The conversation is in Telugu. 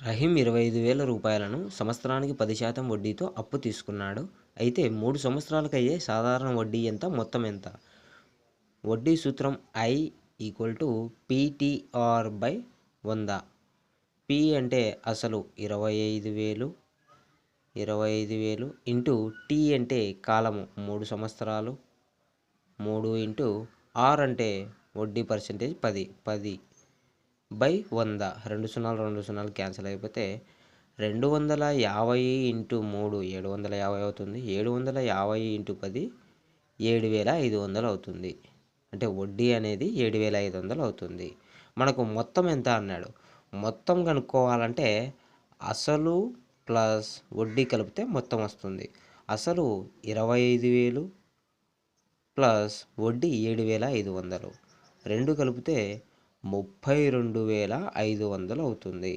రహీం 25,000 రూపాయలను సంవత్సరానికి 10% వడ్డీతో అప్పు తీసుకున్నాడు. అయితే 3 సంవత్సరాలకయ్యే సాధారణ వడ్డీ ఎంత? మొత్తం ఎంత? వడ్డీ సూత్రం I =PTR/100. P అంటే అసలు 25,000 ఇంటూ T అంటే కాలము 3 సంవత్సరాలు 3 ఇంటూ R అంటే వడ్డీ పర్సెంటేజ్ 10/100. 2 సున్నాలు 2 సున్నాలు క్యాన్సిల్ అయిపోతే 250 ఇంటూ 3 750 అవుతుంది. 750 ఇంటూ 10 7,500 అవుతుంది. అంటే వడ్డీ అనేది 7,500 అవుతుంది. మనకు మొత్తం ఎంత అన్నాడు. మొత్తం కనుక్కోవాలంటే అసలు ప్లస్ వడ్డీ కలిపితే మొత్తం వస్తుంది. అసలు 25,000 ప్లస్ వడ్డీ 7,500 రెండు కలిపితే 32,500 అవుతుంది.